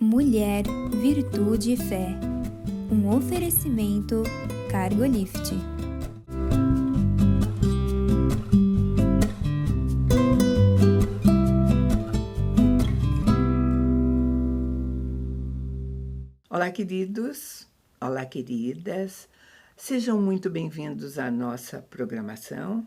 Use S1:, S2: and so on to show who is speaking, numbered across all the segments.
S1: Mulher, Virtude e Fé. Um oferecimento Cargolift.
S2: Olá, queridos. Olá, queridas. Sejam muito bem-vindos à nossa programação.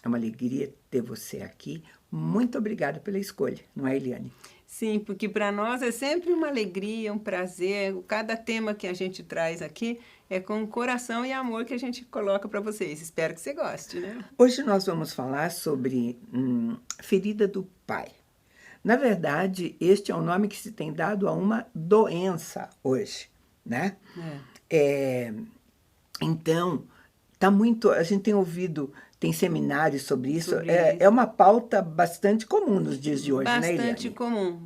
S2: É uma alegria ter você aqui. Muito obrigada pela escolha, não é, Eliane?
S3: Sim, porque para nós é sempre uma alegria, um prazer. Cada tema que a gente traz aqui é com coração e amor que a gente coloca para vocês. Espero que você goste, né?
S2: Hoje nós vamos falar sobre ferida do pai. Na verdade, este é o nome que se tem dado a uma doença hoje, né? Então, tá muito. A gente tem ouvido, tem seminários sobre isso. É uma pauta bastante comum nos dias de hoje, né, Eliane?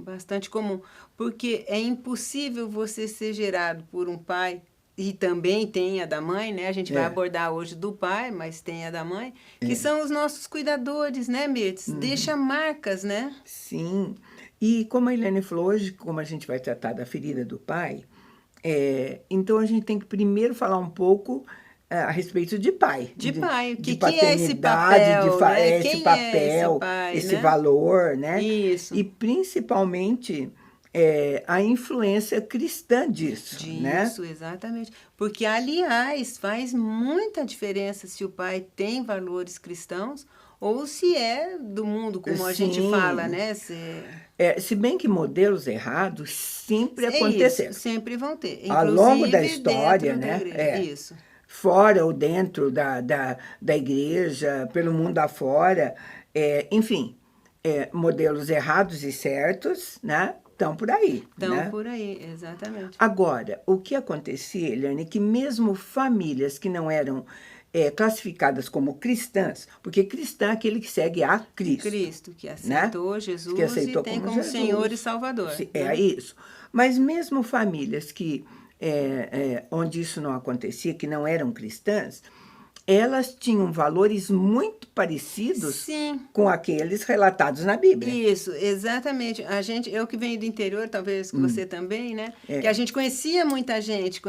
S3: Bastante comum. Porque é impossível você ser gerado por um pai, e também tem a da mãe, né? A gente vai abordar hoje do pai, mas tem a da mãe, que são os nossos cuidadores, né, Mirtes? Deixa marcas, né?
S2: Sim. E como a Eliane falou hoje, como a gente vai tratar da ferida do pai, então a gente tem que primeiro falar um pouco a respeito de pai.
S3: De pai. O que
S2: é
S3: esse papel, né?
S2: Esse
S3: Quem
S2: papel,
S3: é esse pai,
S2: esse
S3: né?
S2: valor, né?
S3: Isso.
S2: E principalmente a influência cristã disso, né?
S3: Disso, exatamente. Porque, aliás, faz muita diferença se o pai tem valores cristãos ou se é do mundo, como a gente fala, né?
S2: Se bem que modelos errados sempre aconteceram.
S3: Isso, sempre vão ter. Inclusive,
S2: ao longo da história,
S3: dentro
S2: né?
S3: da igreja. Isso.
S2: Fora ou dentro da igreja, pelo mundo afora, enfim, modelos errados e certos, né? Estão por aí.
S3: Estão por aí, exatamente.
S2: Agora, o que acontecia, Eliane, é que mesmo famílias que não eram classificadas como cristãs, porque cristã é aquele que segue a Cristo.
S3: Cristo, que aceitou, né? Jesus
S2: que aceitou
S3: e tem como Senhor e Salvador.
S2: É isso. Mas mesmo famílias que onde isso não acontecia, que não eram cristãs, elas tinham valores muito parecidos
S3: Sim.
S2: com aqueles relatados na Bíblia.
S3: Isso, exatamente. Eu que venho do interior, talvez que você também, né? Que a gente conhecia muita gente,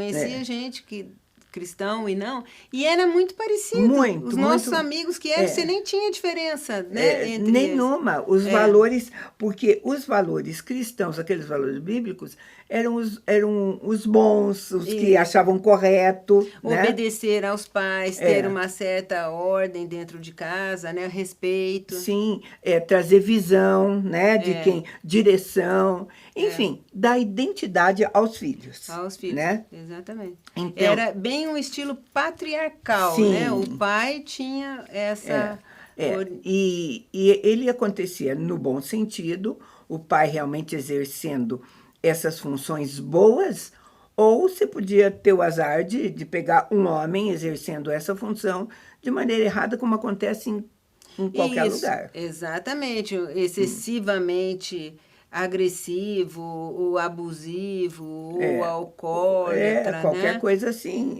S3: gente que cristão e não, e era muito parecido. Os nossos amigos que eram, você nem tinha diferença, né? Entre
S2: nenhuma.
S3: eles.
S2: Os valores, porque os valores cristãos, aqueles valores bíblicos, eram os bons, os que achavam correto.
S3: Obedecer aos pais, ter uma certa ordem dentro de casa, né? Respeito.
S2: Sim, trazer visão, né? Direção, enfim, dar identidade aos filhos.
S3: Aos filhos,
S2: né?
S3: Exatamente.
S2: Então,
S3: era bem um estilo patriarcal,
S2: sim.
S3: né? O pai tinha essa...
S2: E ele acontecia no bom sentido, o pai realmente exercendo essas funções boas, ou você podia ter o azar de pegar um homem exercendo essa função de maneira errada, como acontece em qualquer lugar.
S3: Exatamente, excessivamente agressivo, ou abusivo, ou alcoólatra,
S2: qualquer coisa assim.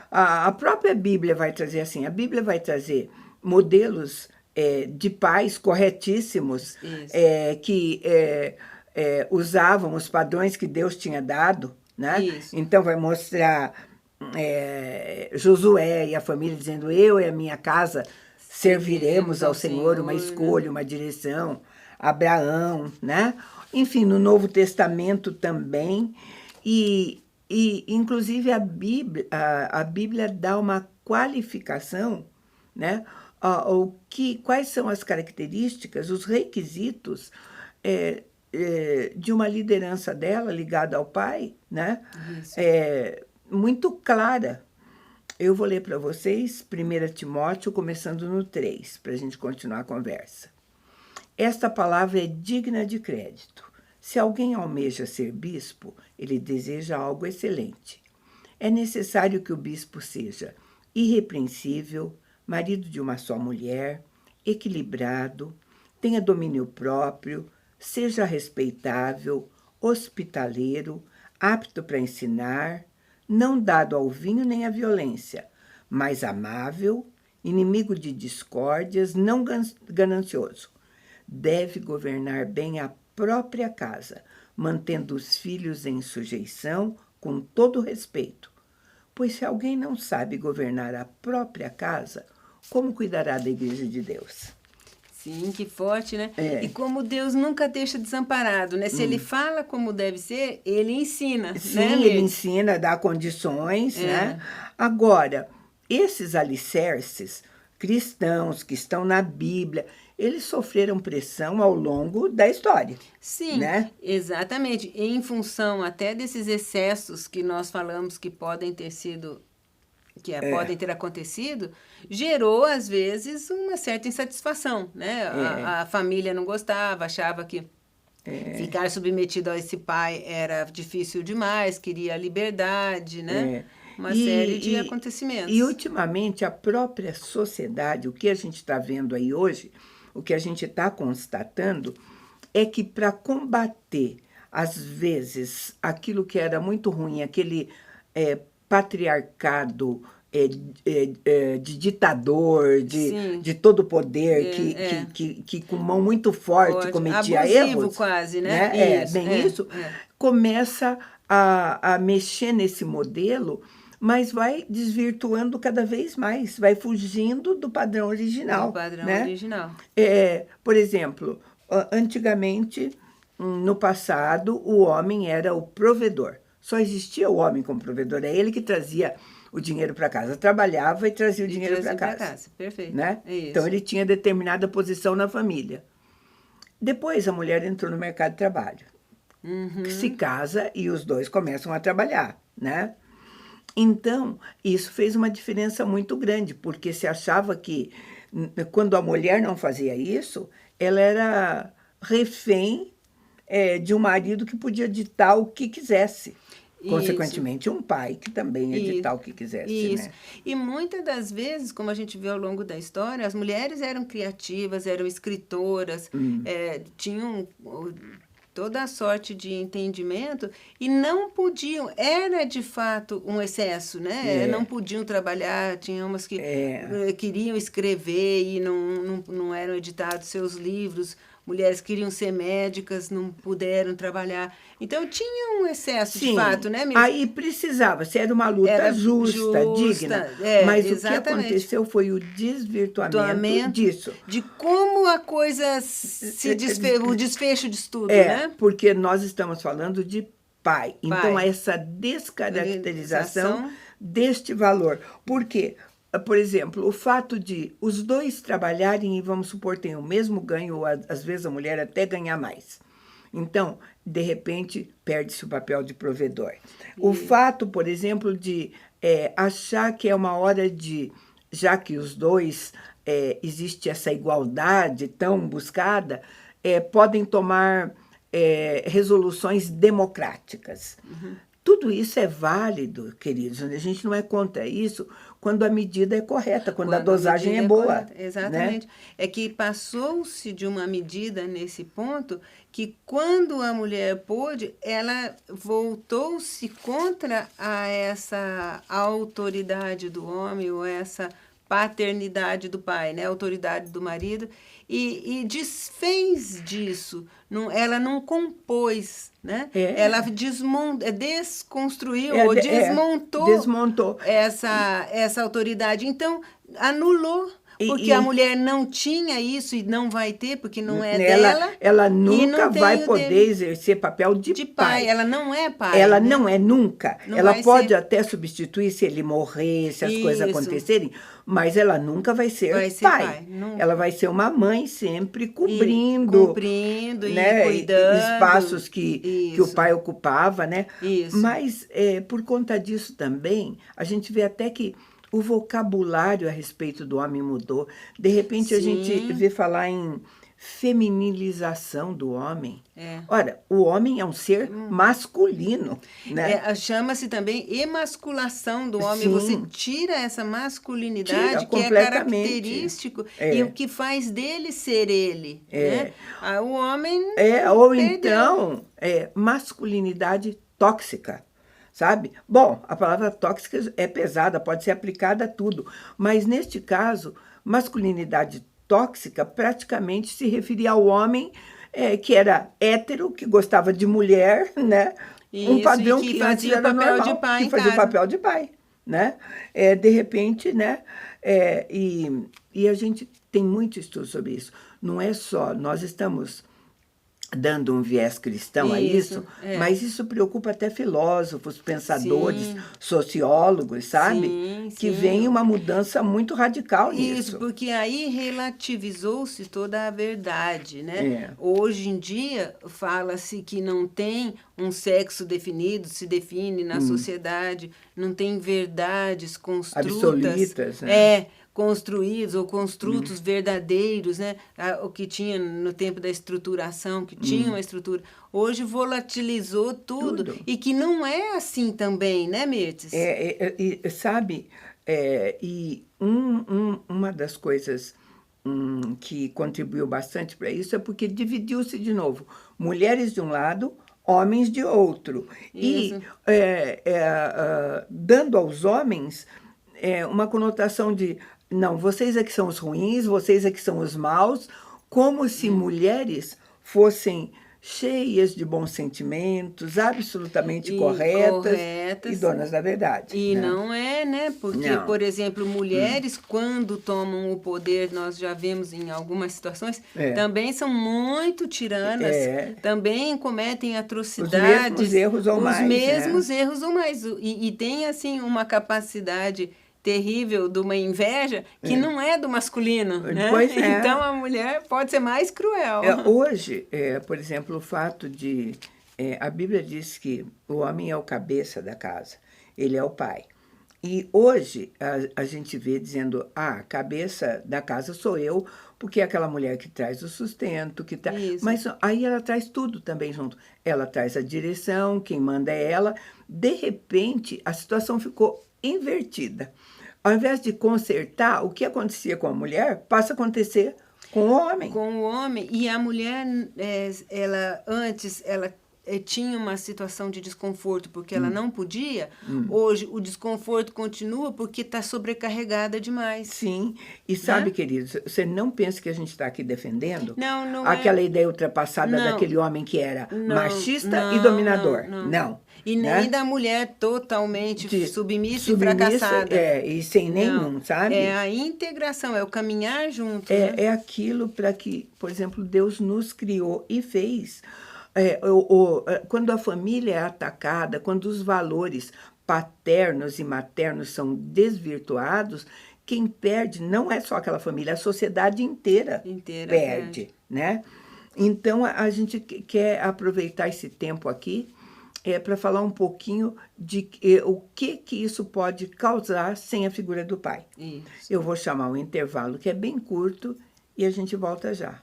S2: A própria Bíblia vai trazer assim, a Bíblia vai trazer modelos de pais corretíssimos que usavam os padrões que Deus tinha dado, né?
S3: Isso.
S2: Então vai mostrar Josué e a família dizendo: eu e a minha casa serviremos ao Senhor, uma escolha, uma direção. Abraão, né? Enfim, no Novo Testamento também. E inclusive, a Bíblia dá uma qualificação, né? Quais são as características, os requisitos de uma liderança dela ligada ao pai, né? Muito clara. Eu vou ler para vocês 1 Timóteo, começando no 3, para a gente continuar a conversa. Esta palavra é digna de crédito. Se alguém almeja ser bispo, ele deseja algo excelente. É necessário que o bispo seja irrepreensível, marido de uma só mulher, equilibrado, tenha domínio próprio, seja respeitável, hospitaleiro, apto para ensinar, não dado ao vinho nem à violência, mas amável, inimigo de discórdias, não ganancioso. Deve governar bem a própria casa, mantendo os filhos em sujeição com todo respeito. Pois se alguém não sabe governar a própria casa, como cuidará da igreja de Deus?
S3: Sim, que forte, né?
S2: É.
S3: E como Deus nunca deixa desamparado, né? Se ele fala como deve ser, ele ensina,
S2: Sim,
S3: né,
S2: ele
S3: Mirtes?
S2: ensina, dá condições, né? Agora, esses alicerces cristãos que estão na Bíblia, eles sofreram pressão ao longo da história.
S3: Sim,
S2: né?
S3: exatamente. Em função até desses excessos que nós falamos que podem ter sido, podem ter acontecido, gerou, às vezes, uma certa insatisfação, né? A família não gostava, achava que ficar submetido a esse pai era difícil demais, queria liberdade, né? Uma série de acontecimentos.
S2: E, ultimamente, a própria sociedade, o que a gente está vendo aí hoje, o que a gente está constatando, é que para combater, às vezes, aquilo que era muito ruim, aquele patriarcado de ditador, de todo poder, que com mão muito forte cometia
S3: abusivo,
S2: erros.
S3: Quase, né?
S2: Isso. Começa a mexer nesse modelo, mas vai desvirtuando cada vez mais, vai fugindo do padrão original.
S3: Do padrão original.
S2: Por exemplo, antigamente, no passado, o homem era o provedor. Só existia o homem como provedor, é ele que trazia o dinheiro para casa, trabalhava e trazia o dinheiro para casa.
S3: Perfeito.
S2: Né?
S3: Isso.
S2: Então, ele tinha determinada posição na família. Depois, a mulher entrou no mercado de trabalho, se casa e os dois começam a trabalhar, né? Então, isso fez uma diferença muito grande, porque se achava que, quando a mulher não fazia isso, ela era refém de um marido que podia ditar o que quisesse. Consequentemente, um pai que também ia ditar o que quisesse.
S3: Isso.
S2: Né?
S3: E muitas das vezes, como a gente vê ao longo da história, as mulheres eram criativas, eram escritoras, tinham toda a sorte de entendimento e não podiam, era de fato um excesso, né? Não podiam trabalhar, tinha umas que queriam escrever e não eram editados seus livros, mulheres queriam ser médicas, não puderam trabalhar. Então, tinha um excesso de fato, né, Mirtes?
S2: Aí precisava, se era uma luta justa, digna. Mas exatamente. O que aconteceu foi o desvirtuamento disso.
S3: De como a coisa se desfez, o desfecho disso tudo, né?
S2: Porque nós estamos falando de pai. Então, essa descaracterização deste valor. Por quê? Por exemplo, o fato de os dois trabalharem e, vamos supor, tem o mesmo ganho, ou às vezes a mulher até ganhar mais. Então, de repente, perde-se o papel de provedor. O fato, por exemplo, de achar que é uma hora de, já que os dois, existe essa igualdade tão buscada, podem tomar resoluções democráticas. Tudo isso é válido, queridos. A gente não é contra isso quando a medida é correta, quando a dosagem é boa.
S3: Exatamente. Né? É que passou-se de uma medida nesse ponto que, quando a mulher pôde, ela voltou-se contra essa autoridade do homem ou essa paternidade do pai, né? A autoridade do marido, e desfez disso. Ela não compôs, né? Ela desconstruiu ou desmontou essa autoridade. Então, anulou. Porque a mulher não tinha isso e não vai ter, porque não é dela.
S2: Ela nunca vai poder exercer papel de pai.
S3: Ela não é pai.
S2: Ela
S3: né?
S2: não é nunca. Ela pode até substituir se ele morrer, se as coisas acontecerem, mas ela nunca vai ser pai. Ela vai ser uma mãe sempre cobrindo
S3: né? E cuidando.
S2: Espaços que o pai ocupava, né? Isso. Mas, por conta disso também, a gente vê até que o vocabulário a respeito do homem mudou. De repente, a gente vê falar em feminilização do homem. Ora, o homem é um ser masculino. Né?
S3: Chama-se também emasculação do homem. Você tira essa masculinidade que é característico e o que faz dele ser ele. Né? O homem
S2: ou então, masculinidade tóxica. Sabe? Bom, a palavra tóxica é pesada, pode ser aplicada a tudo, mas neste caso, masculinidade tóxica praticamente se referia ao homem que era hétero, que gostava de mulher, né? Um padrão que antes era normal, que fazia o papel de pai, né? De repente, né? E a gente tem muito estudo sobre isso. Não é só, nós estamos dando um viés cristão a isso, mas isso preocupa até filósofos, pensadores, sociólogos, sabe? Que vem uma mudança muito radical nisso.
S3: Isso, porque aí relativizou-se toda a verdade, né? Hoje em dia, fala-se que não tem um sexo definido, se define na sociedade, não tem verdades construtas.
S2: Absolutas, né?
S3: Construídos ou construtos verdadeiros, né? O que tinha no tempo da estruturação, que tinha uma estrutura. Hoje volatilizou tudo. E que não é assim também, né, Mirtes?
S2: Sabe, uma das coisas que contribuiu bastante para isso é porque dividiu-se de novo. Mulheres de um lado, homens de outro. Isso. E dando aos homens uma conotação de não, vocês é que são os ruins, vocês é que são os maus, como se mulheres fossem cheias de bons sentimentos, absolutamente corretas e donas da verdade.
S3: E né? Não é, né? Porque, por exemplo, mulheres, quando tomam o poder, nós já vemos em algumas situações, também são muito tiranas, também cometem atrocidades.
S2: Os mesmos erros ou mais.
S3: Os mesmos erros ou mais. E tem, assim, uma capacidade terrível de uma inveja que não é do masculino, né?
S2: Pois é.
S3: Então a mulher pode ser mais cruel.
S2: Hoje, por exemplo, o fato de... a Bíblia diz que o homem é o cabeça da casa, ele é o pai. E hoje a gente vê dizendo, a cabeça da casa sou eu, porque é aquela mulher que traz o sustento, que tá... Mas aí ela traz tudo também junto. Ela traz a direção, quem manda é ela. De repente, a situação ficou invertida. Ao invés de consertar, o que acontecia com a mulher passa a acontecer com o homem.
S3: Com o homem. E a mulher, antes, ela tinha uma situação de desconforto porque ela não podia. Hoje, o desconforto continua porque está sobrecarregada demais.
S2: Sim. E sabe, queridos, você não pensa que a gente está aqui defendendo
S3: não
S2: aquela ideia ultrapassada daquele homem que era machista e dominador. Não.
S3: E nem da mulher totalmente submissa e fracassada.
S2: E sem nenhum, sabe?
S3: É a integração, é o caminhar junto.
S2: É aquilo para que, por exemplo, Deus nos criou e fez. Quando a família é atacada, quando os valores paternos e maternos são desvirtuados, quem perde não é só aquela família, a sociedade inteira perde, né? Então, a gente quer aproveitar esse tempo aqui para falar um pouquinho de o que isso pode causar sem a figura do pai.
S3: Isso.
S2: Eu vou chamar um intervalo que é bem curto e a gente volta já.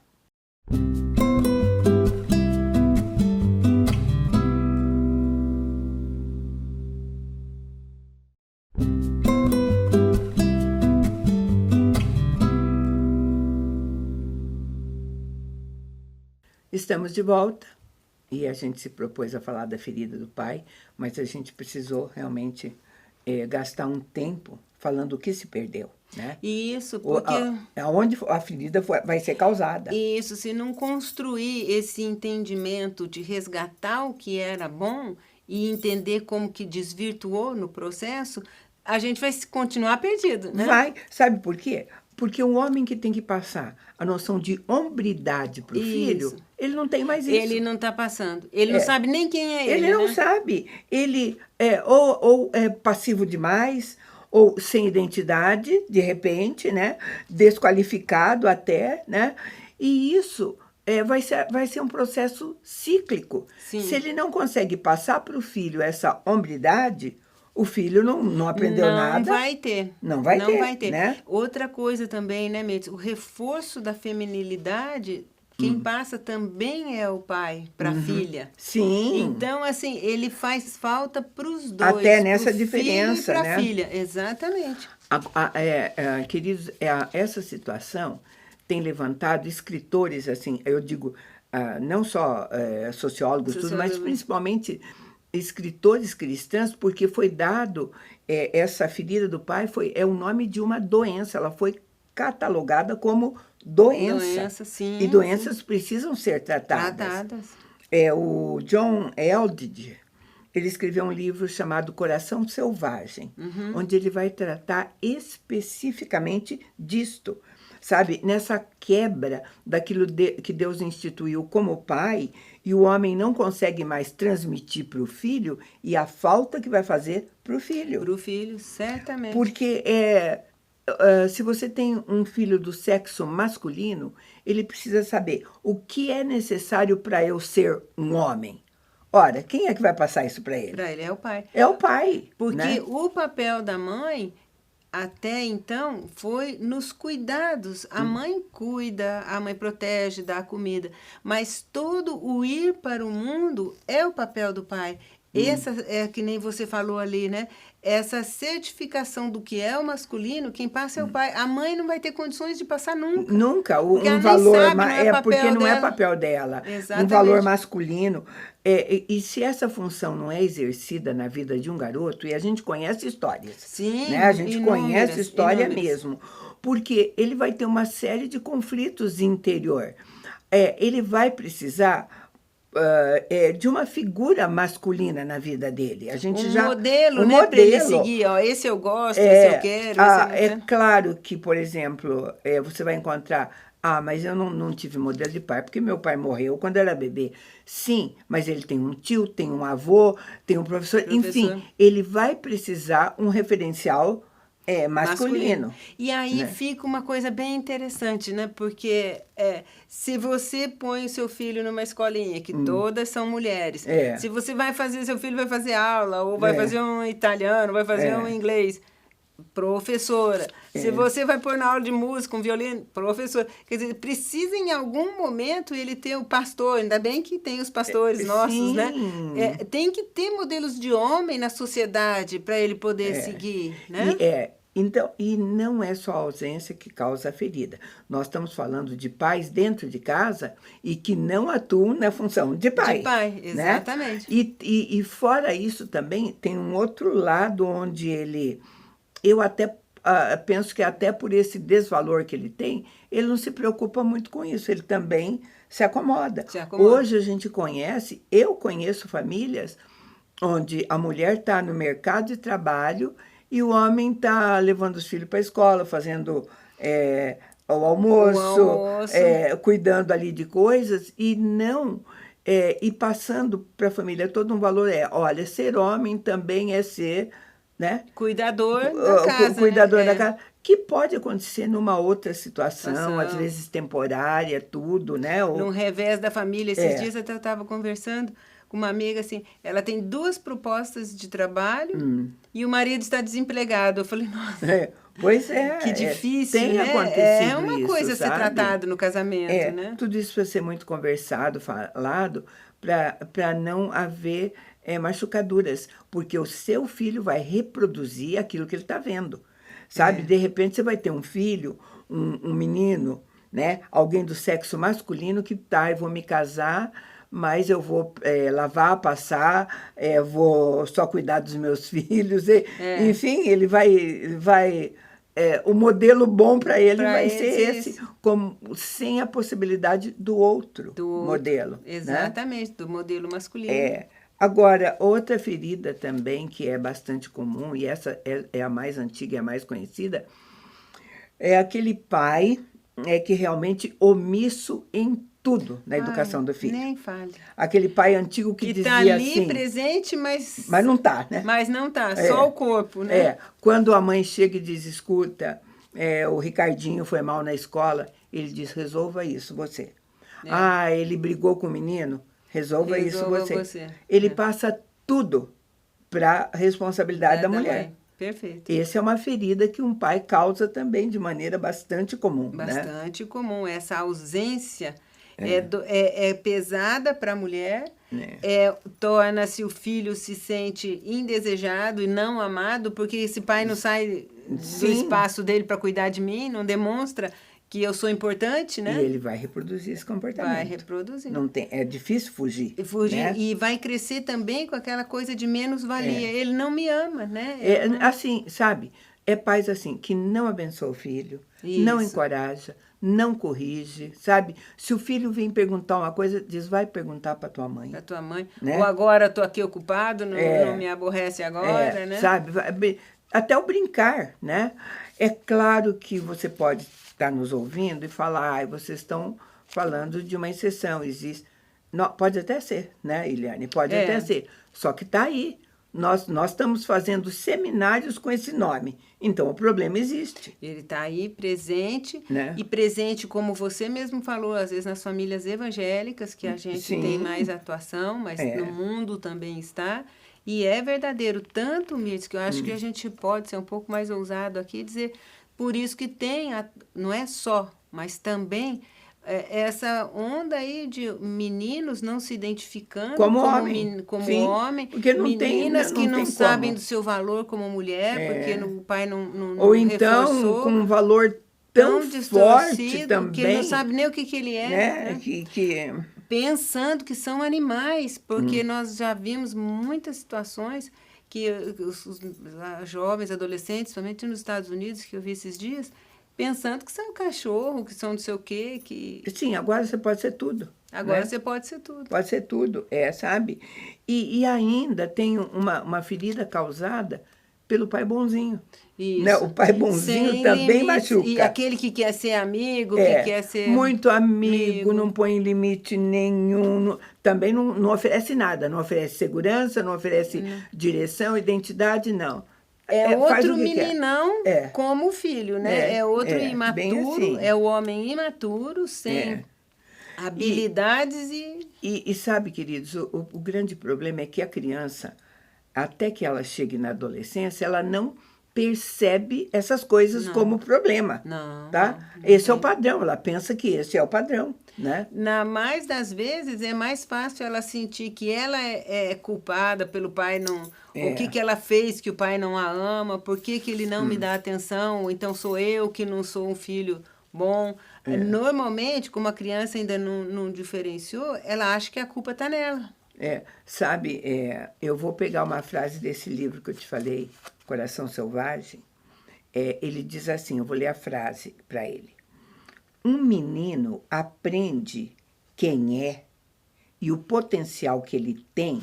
S2: Estamos de volta e a gente se propôs a falar da ferida do pai, mas a gente precisou realmente gastar um tempo falando o que se perdeu, né?
S3: Isso, porque...
S2: Aonde a ferida vai ser causada.
S3: Isso, se não construir esse entendimento de resgatar o que era bom e entender como que desvirtuou no processo, a gente vai continuar perdido, né?
S2: Vai, sabe por quê? Porque o homem que tem que passar a noção de hombridade para o filho, ele não tem mais isso.
S3: Ele não está passando. Ele não sabe nem quem é ele.
S2: Ele não sabe. Ele ou é passivo demais, ou sem identidade, de repente, né? Desqualificado até, né? E isso vai ser um processo cíclico.
S3: Sim.
S2: Se ele não consegue passar para o filho essa hombridade, o filho não aprendeu nada. Não vai ter, né?
S3: Outra coisa também, né, Mirtes? O reforço da feminilidade, quem passa também é o pai para a filha.
S2: Sim.
S3: Então, assim, ele faz falta para os dois.
S2: Até nessa diferença,
S3: filho e
S2: né?
S3: para a filha, exatamente.
S2: Queridos, essa situação tem levantado escritores, assim, eu digo, não só sociólogos, tudo, mas principalmente escritores cristãos, porque foi dado, essa ferida do pai é o nome de uma doença, ela foi catalogada como doença.
S3: Doença, sim.
S2: E doenças precisam ser tratadas. O John Eldridge, ele escreveu um livro chamado Coração Selvagem, onde ele vai tratar especificamente disto, sabe? Nessa quebra daquilo que Deus instituiu como pai, e o homem não consegue mais transmitir para o filho, e a falta que vai fazer para o filho.
S3: Para o filho, certamente.
S2: Porque se você tem um filho do sexo masculino, ele precisa saber o que é necessário para eu ser um homem. Ora, quem é que vai passar isso para ele?
S3: Para ele é o pai.
S2: É o pai.
S3: Porque
S2: né?
S3: o papel da mãe, até então, foi nos cuidados. A mãe cuida, a mãe protege, dá comida. Mas todo o ir para o mundo é o papel do pai. Essa é que nem você falou ali, né? Essa certificação do que é o masculino, quem passa é o pai. A mãe não vai ter condições de passar nunca.
S2: Nunca.
S3: Porque ela
S2: Um valor
S3: nem sabe, não é
S2: porque não
S3: papel
S2: é
S3: dela.
S2: papel dela.
S3: Exatamente.
S2: Um valor masculino. E se essa função não é exercida na vida de um garoto, e a gente conhece histórias.
S3: Sim,
S2: né? A gente conhece história
S3: inúmeras.
S2: mesmo. Porque ele vai ter uma série de conflitos interior. Ele vai precisar de uma figura masculina na vida dele. A gente
S3: modelo,
S2: um
S3: né?
S2: modelo.
S3: Para ele seguir, ó, esse eu gosto, esse eu quero. Esse eu não
S2: É
S3: quero.
S2: claro que, por exemplo, você vai encontrar... mas eu não tive modelo de pai, porque meu pai morreu quando eu era bebê. Sim, mas ele tem um tio, tem um avô, tem um professor. Enfim, ele vai precisar um referencial masculino.
S3: E aí
S2: né?
S3: fica uma coisa bem interessante, né? Porque se você põe o seu filho numa escolinha, que todas são mulheres, se você vai fazer, seu filho vai fazer aula, ou vai fazer um italiano, vai fazer um inglês, professora. Se você vai pôr na aula de música, um violino, professor. Quer dizer, precisa em algum momento ele ter o pastor, ainda bem que tem os pastores nossos, né? Tem que ter modelos de homem na sociedade para ele poder seguir, né?
S2: Então, e não é só a ausência que causa a ferida. Nós estamos falando de pais dentro de casa e que não atuam na função de pai.
S3: De pai, exatamente.
S2: Né? E fora isso também, tem um outro lado onde eu até penso que até por esse desvalor que ele tem, ele não se preocupa muito com isso, ele também se acomoda. Hoje a gente eu conheço famílias onde a mulher está no mercado de trabalho e o homem está levando os filhos para a escola, fazendo o almoço, cuidando ali de coisas e não... e passando para a família todo um valor olha, ser homem também é ser... né?
S3: Cuidador da casa.
S2: Cuidador da casa. Que pode acontecer numa outra situação, às vezes temporária, tudo, né?
S3: Num revés da família. Esses dias eu estava conversando com uma amiga, assim, ela tem 2 propostas de trabalho e o marido está desempregado. Eu falei, nossa,
S2: pois
S3: que difícil,
S2: tem
S3: né?
S2: acontecido
S3: É uma
S2: isso,
S3: coisa a ser
S2: sabe?
S3: tratado no casamento, né?
S2: Tudo isso precisa ser muito conversado, falado, para não haver... machucaduras, porque o seu filho vai reproduzir aquilo que ele está vendo, sabe? De repente você vai ter um filho, um menino, né? Alguém do sexo masculino que eu vou me casar, mas eu vou lavar, passar, vou só cuidar dos meus filhos, enfim, ele vai o modelo bom para ele vai ser esse, sem a possibilidade do outro modelo.
S3: Exatamente, né? Do modelo masculino.
S2: Agora, outra ferida também que é bastante comum, e essa é a mais antiga e a mais conhecida, é aquele pai que realmente omisso em tudo na educação do filho.
S3: Nem fale.
S2: Aquele pai antigo que dizia
S3: está ali
S2: assim...
S3: presente, mas
S2: não está, né?
S3: Mas não está, só o corpo, né?
S2: Quando a mãe chega e diz, escuta, o Ricardinho foi mal na escola, ele diz, resolva isso, você. Ele brigou com o menino... Resolva isso você. Ele passa tudo para a responsabilidade da mulher.
S3: Perfeito.
S2: Essa é uma ferida que um pai causa também de maneira bastante comum.
S3: Bastante comum. Essa ausência é pesada para a mulher, torna-se o filho se sente indesejado e não amado, porque esse pai não sai do espaço dele para cuidar de mim, não demonstra que eu sou importante, né?
S2: E ele vai reproduzir esse comportamento.
S3: Vai reproduzir.
S2: Não tem, é difícil fugir.
S3: Né? E vai crescer também com aquela coisa de menos-valia. Ele não me ama, né?
S2: Assim, sabe? Pais assim, que não abençoa o filho, não encoraja, não corrige, sabe? Se o filho vem perguntar uma coisa, diz, vai perguntar para tua mãe.
S3: Para tua mãe.
S2: Né?
S3: Ou agora estou aqui ocupado, não me aborrece agora, né?
S2: Sabe? Até o brincar, né? É claro que você pode estar nos ouvindo e falar, vocês estão falando de uma exceção, existe. Não, pode até ser, né, Eliane? Pode até ser. Só que está aí. Nós estamos fazendo seminários com esse nome. Então, o problema existe.
S3: Ele está aí presente,
S2: né?
S3: E presente, como você mesmo falou, às vezes nas famílias evangélicas, que a gente tem mais atuação, mas no mundo também está. E é verdadeiro. Tanto, Mirtz, que eu acho que a gente pode ser um pouco mais ousado aqui e dizer, por isso que tem, não é só, mas também... essa onda aí de meninos não se identificando como homem,
S2: porque não
S3: meninas
S2: tem,
S3: que não sabem do seu valor como mulher, porque o pai não
S2: ou então
S3: reforçou,
S2: com um valor tão forte também,
S3: que não sabe nem o que ele é,
S2: né?
S3: Pensando que são animais, porque nós já vimos muitas situações que os jovens, adolescentes, somente nos Estados Unidos, que eu vi esses dias, pensando que são cachorro, que são não sei o quê.
S2: Sim, agora você pode ser tudo.
S3: Agora
S2: né?
S3: Você pode ser tudo.
S2: Pode ser tudo, sabe? E ainda tem uma ferida causada pelo pai bonzinho.
S3: Isso.
S2: Né? O pai bonzinho sem também limites, machuca.
S3: E aquele que quer ser amigo, que quer ser...
S2: Muito amigo, não põe limite nenhum, também não oferece nada, não oferece segurança, não oferece direção, identidade, não.
S3: Outro meninão como filho, né? É outro imaturo,
S2: assim.
S3: É o homem imaturo, sem habilidades
S2: e sabe, queridos, o grande problema é que a criança, até que ela chegue na adolescência, ela não percebe essas coisas como problema.
S3: Não.
S2: Tá? Esse é o padrão, ela pensa que esse é o padrão. Né?
S3: Na mais das vezes, é mais fácil ela sentir que ela é culpada pelo pai não... O que ela fez que o pai não a ama, por que ele não me dá atenção, ou então sou eu que não sou um filho bom. Normalmente, como a criança ainda não diferenciou, ela acha que a culpa está nela.
S2: Sabe, eu vou pegar uma frase desse livro que eu te falei, Coração Selvagem. Ele diz assim, eu vou ler a frase para ele. Um menino aprende quem é e o potencial que ele tem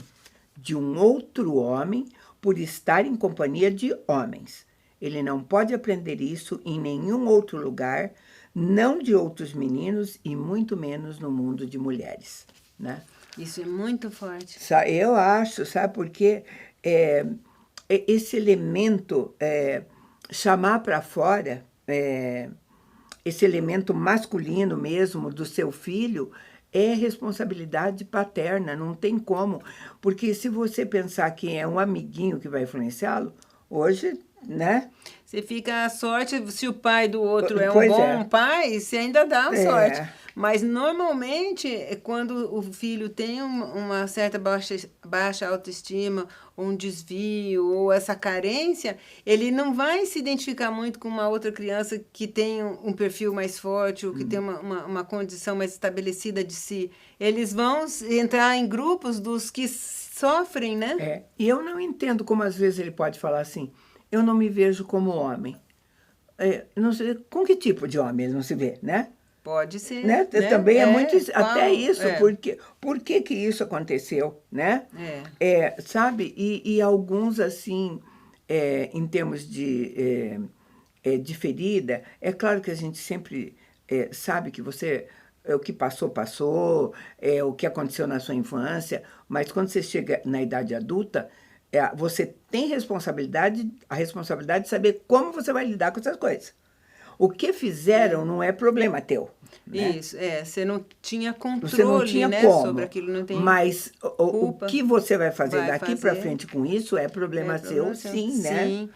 S2: de um outro homem por estar em companhia de homens. Ele não pode aprender isso em nenhum outro lugar, não de outros meninos e muito menos no mundo de mulheres. Né?
S3: Isso é muito forte.
S2: Eu acho, sabe, porque esse elemento, chamar para fora, esse elemento masculino mesmo do seu filho, é responsabilidade paterna, não tem como. Porque se você pensar que é um amiguinho que vai influenciá-lo, hoje, né?
S3: Você fica à sorte, se o pai do outro é um bom pai, você ainda dá uma sorte. Mas, normalmente, quando o filho tem uma certa baixa autoestima, um desvio, ou essa carência, ele não vai se identificar muito com uma outra criança que tem um perfil mais forte, ou que tem uma condição mais estabelecida de si. Eles vão entrar em grupos dos que sofrem, né?
S2: E eu não entendo como, às vezes, ele pode falar assim, eu não me vejo como homem. Não sei, com que tipo de homem ele não se vê, né?
S3: Pode ser.
S2: Né? Também é muito... Até isso, por que isso aconteceu, né? Sabe? E alguns, assim, em termos de ferida, é claro que a gente sempre sabe que você... o que passou, o que aconteceu na sua infância, mas quando você chega na idade adulta, você tem a responsabilidade de saber como você vai lidar com essas coisas. O que fizeram não é problema teu. Né?
S3: Isso, você não tinha controle,
S2: você não tinha
S3: né,
S2: como,
S3: sobre aquilo, não tem
S2: mas
S3: culpa.
S2: O que você vai fazer daqui para frente com isso é problema seu, sim, né?
S3: Sim,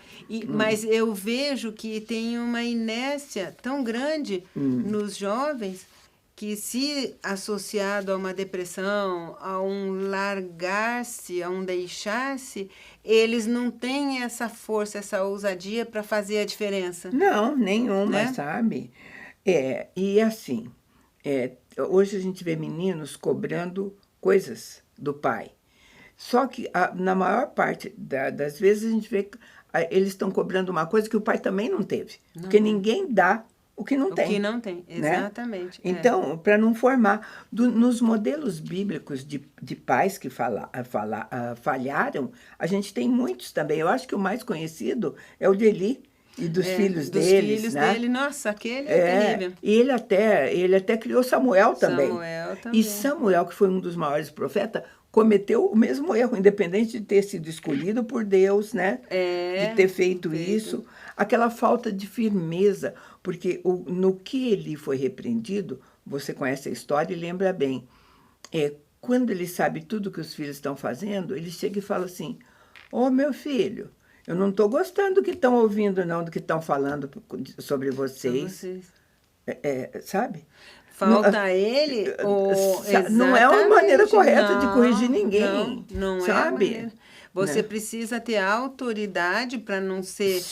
S3: mas eu vejo que tem uma inércia tão grande nos jovens que, se associado a uma depressão, a um largar-se, a um deixar-se, eles não têm essa força, essa ousadia para fazer a diferença.
S2: Não, nenhuma,
S3: né?
S2: Sabe? E assim, hoje a gente vê meninos cobrando coisas do pai. Só que, na maior parte das vezes, a gente vê que eles estão cobrando uma coisa que o pai também não teve. Porque ninguém dá o que não tem.
S3: O que não tem, exatamente.
S2: Né? Então, para não formar... nos modelos bíblicos de pais que falharam, a gente tem muitos também. Eu acho que o mais conhecido é o de Eli e dos filhos deles. Dos filhos
S3: dele, nossa, aquele é terrível.
S2: E ele até criou Samuel também.
S3: Samuel também.
S2: E Samuel, que foi um dos maiores profetas, cometeu o mesmo erro, independente de ter sido escolhido por Deus, né? De ter feito isso. Aquela falta de firmeza, porque no que ele foi repreendido, você conhece a história e lembra bem. Quando ele sabe tudo que os filhos estão fazendo, ele chega e fala assim, meu filho, eu não estou gostando do que estão ouvindo, não, do que estão falando sobre vocês. Sabe?
S3: Falta a ele
S2: não é uma maneira correta de corrigir ninguém.
S3: Não
S2: sabe?
S3: É você precisa ter autoridade para não ser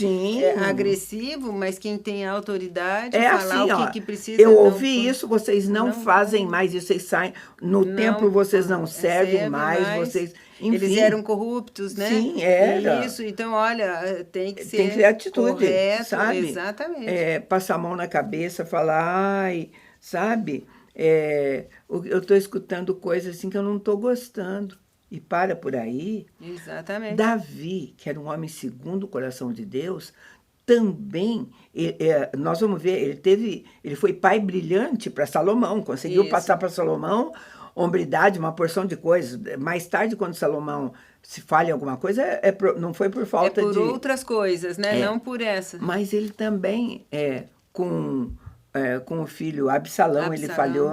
S3: agressivo, mas quem tem autoridade falar assim, o que precisa.
S2: Eu ouvi isso, vocês não fazem mais isso, vocês saem no templo, vocês não servem mais, vocês... Enfim.
S3: Eles eram corruptos, né?
S2: Sim, era.
S3: Isso, então, olha, tem que ser
S2: ter atitude,
S3: correto,
S2: sabe?
S3: Exatamente.
S2: Passar a mão na cabeça, falar, sabe? Eu estou escutando coisas assim que eu não estou gostando. E para por aí.
S3: Exatamente.
S2: Davi, que era um homem segundo o coração de Deus, também, nós vamos ver, ele foi pai brilhante para Salomão, conseguiu passar para Salomão hombridade, uma porção de coisas. Mais tarde, quando Salomão se falha em alguma coisa, não foi por falta de...
S3: É por outras coisas, né? Não por essa.
S2: Mas ele também, com o filho Absalão ele falhou.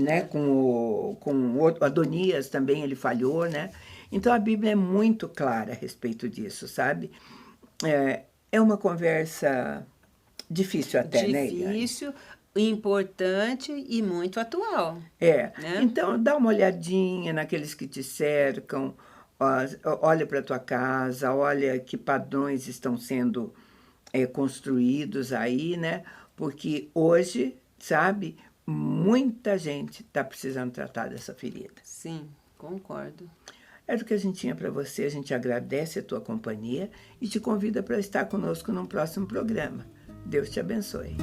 S2: Né? Com o Adonias também ele falhou, né? Então, a Bíblia é muito clara a respeito disso, sabe? É uma conversa difícil até, né?
S3: Difícil, importante e muito atual.
S2: Né?
S3: Então,
S2: dá uma olhadinha naqueles que te cercam, olha para a tua casa, olha que padrões estão sendo construídos aí, né? Porque hoje, sabe, muita gente está precisando tratar dessa ferida.
S3: Sim, concordo.
S2: Era o que a gente tinha para você, a gente agradece a tua companhia e te convida para estar conosco num próximo programa. Deus te abençoe.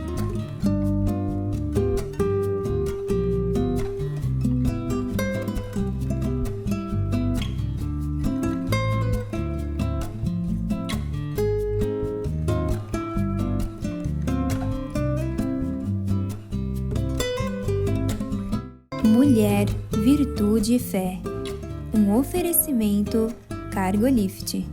S1: Mulher, Virtude e Fé. Um oferecimento Cargolift.